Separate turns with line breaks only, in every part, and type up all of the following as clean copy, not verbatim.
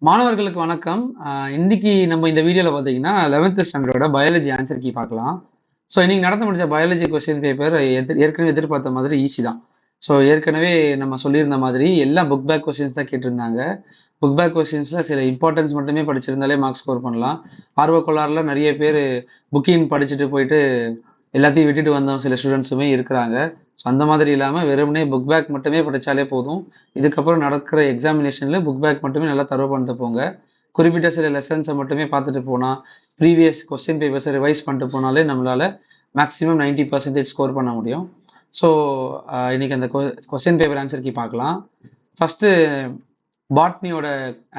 மாணவர்களுக்கு வணக்கம். இன்னைக்கு நம்ம இந்த வீடியோல பார்த்தீங்கன்னா 11th ஸ்டாண்டர்டோட பயாலஜி ஆன்சர் கீ பார்க்கலாம். ஸோ இன்னைக்கு நடந்து முடிச்ச பயாலஜி கொஸ்டின் பேப்பர் ஏற்கனவே எதிர்பார்த்த மாதிரி ஈஸி தான். ஸோ ஏற்கனவே நம்ம சொல்லியிருந்த மாதிரி எல்லாம் புக் பேக் கொஸ்டின்ஸ் தான் கேட்டிருந்தாங்க. புக் பேக் கொஸ்டின்ஸ்ல சில இம்பார்ட்டன்ஸ் மட்டுமே படிச்சிருந்தாலே மார்க் ஸ்கோர் பண்ணலாம். ஆர்வக்கோளாறுல நிறைய பேர் புக்கிங் படிச்சுட்டு போயிட்டு எல்லாத்தையும் விட்டுட்டு வந்த சில ஸ்டூடெண்ட்ஸுமே இருக்கிறாங்க. ஸோ அந்த மாதிரி இல்லாமல் வெறுமனே புக் பேக் மட்டுமே படித்தாலே போதும். இதுக்கப்புறம் நடக்கிற எக்ஸாமினேஷனில் புக் பேக் மட்டுமே நல்லா தரவு பண்ணிட்டு போங்க. குறிப்பிட்ட சில லெசன்ஸை மட்டுமே பார்த்துட்டு போனால், ப்ரீவியஸ் கொஸ்டின் பேப்பர்ஸை ரிவைஸ் பண்ணிட்டு போனாலே நம்மளால் மேக்ஸிமம் 90% ஸ்கோர் பண்ண முடியும். ஸோ இன்னைக்கு அந்த கொஸ்டின் பேப்பர் ஆன்சர் கீ பார்க்கலாம். ஃபஸ்ட்டு பாட்னியோட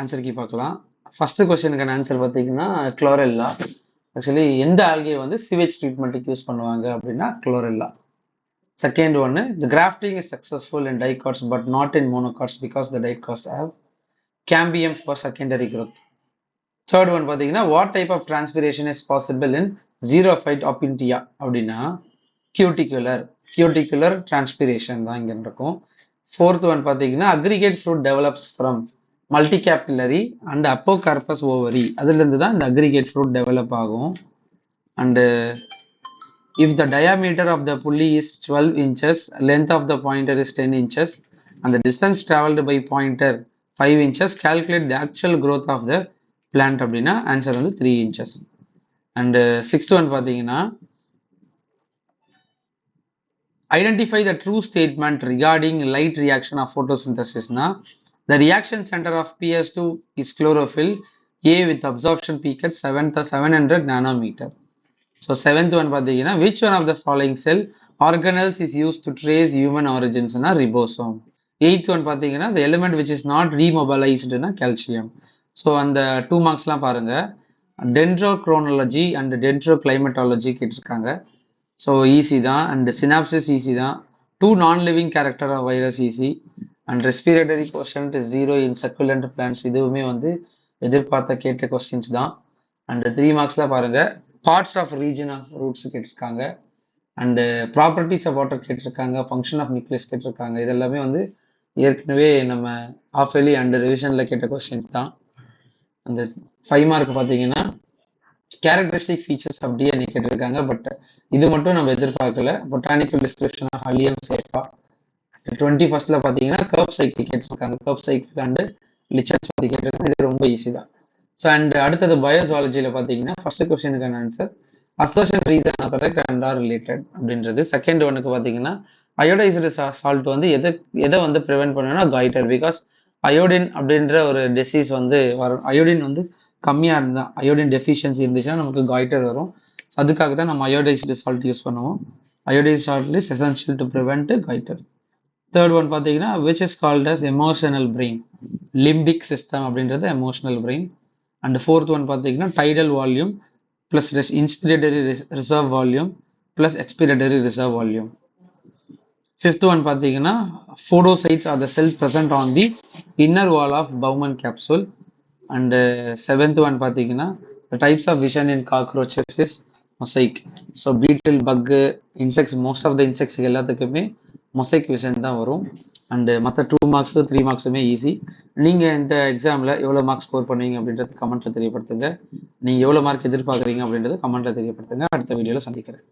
ஆன்சர் கீ பார்க்கலாம். ஃபஸ்ட்டு கொஸ்டினுக்கான ஆன்சர் பார்த்தீங்கன்னா குளோரெல்லா. ஆக்சுவலி எந்த ஆல்கே வந்து சிவேஜ் ட்ரீட்மெண்ட்டுக்கு யூஸ் பண்ணுவாங்க அப்படின்னா chlorella. Second one, the grafting is successful in dicots but not in monocots because the dicots have cambium for secondary growth. Third one, what type of transpiration is possible in xerophyte opuntia? Cuticular transpiration. Fourth one, aggregate fruit develops from multicapillary and apocarpus ovary. That is the aggregate fruit develop. And if the diameter of the pulley is 12 inches, length of the pointer is 10 inches, and the distance traveled by pointer 5 inches, calculate the actual growth of the plant. Abdina answer on 3 inches. And sixth one, identify the true statement regarding light reaction of photosynthesis. The reaction center of PS2 is chlorophyll A with absorption peak at 700 nanometer. So seventh one, which one of the following cell organelles is used to trace human origins? Ribosome. Eighth one, the element which is not remobilized calcium. So on the 2 marks dendrochronology and dendroclimatology கேட்டிருக்காங்க. So easy தான், and synapses easy தான். 2 non-living character of virus easy, and respiratory quotient is 0 in succulent plants. இதுவுமே வந்து எதிர்பார்த்த கேட்ட questions தான். and 3 marksல பாருங்க parts of region of roots கேட்டிருக்காங்க, and properties of water கேட்டிருக்காங்க, function of nucleus கேட்டிருக்காங்க. இதெல்லாமே வந்து ஏற்கனவே நம்ம half yearly and revisionல கேட்ட கொஸ்டின்ஸ் தான். அந்த 5 மார்க் பார்த்தீங்கன்னா கேரக்டரிஸ்டிக் ஃபீச்சர்ஸ் ஆஃப் டிஎன்ஏ கேட்டிருக்காங்க. பட் இது மட்டும் நம்ம எதிர்பார்க்கல. பொட்டானிக்கல் டிஸ்கிரிப்ஷன் ஆஃப் அலியம் சேஃபா 21st பார்த்தீங்கன்னா கர்ப் சைக்கிள் கேட்டிருக்காங்க. கர்ப் சைக்கிள் அண்ட் லிச்சன்ஸ் பற்றி கேட்டிருக்காங்க. இது ரொம்ப ஈஸி தான். ஸோ அண்ட் அடுத்தது பயோசாலஜியில் பார்த்தீங்கன்னா ஃபர்ஸ்ட் கொஸ்டினுக்கான answer assertion reason correct and are related அப்படின்றது. செகண்ட் ஒனுக்கு பார்த்தீங்கன்னா அயோடைஸ்டு சால்ட் வந்து எதை வந்து ப்ரிவென்ட் பண்ணணும்னா காய்டர். பிகாஸ் அயோடின் அப்படின்ற ஒரு டிசீஸ் வந்து வரும். அயோடின் வந்து கம்மியாக இருந்தால், அயோடின் டெஃபிஷியன்சி இருந்துச்சுன்னா நமக்கு காய்டர் வரும். ஸோ அதுக்காக தான் நம்ம அயோடைஸ்டு சால்ட் யூஸ் பண்ணுவோம். Iodised salt is essential to prevent goitre. Third one பார்த்தீங்கன்னா which is called as emotional brain. Limbic system அப்படின்றது emotional brain. And fourth one பார்த்தீங்கன்னா tidal volume plus inspiratory reserve volume plus expiratory reserve volume. Fifth one பார்த்தீங்கன்னா podocytes are the cell present on the inner wall of Bowman capsule. And seventh one பார்த்தீங்கன்னா types of vision in cockroaches is mosaic. So beetle, bug, insects, most of the insects எல்லாத்துக்குமே mosaic vision தான் வரும். And மற்ற 2 marks 3 மார்க்ஸுமே easy. நீங்கள் இந்த எக்ஸாமில் எவ்வளோ mark score பண்ணுவீங்க அப்படின்றது கமெண்ட்டில் தெரியப்படுத்துங்க. நீங்கள் எவ்வளோ மார்க் எதிர்பார்க்குறீங்க அப்படின்றது கமெண்ட்டில் தெரியப்படுத்துங்க. அடுத்த வீடியோவில் சந்திக்கிறேன்.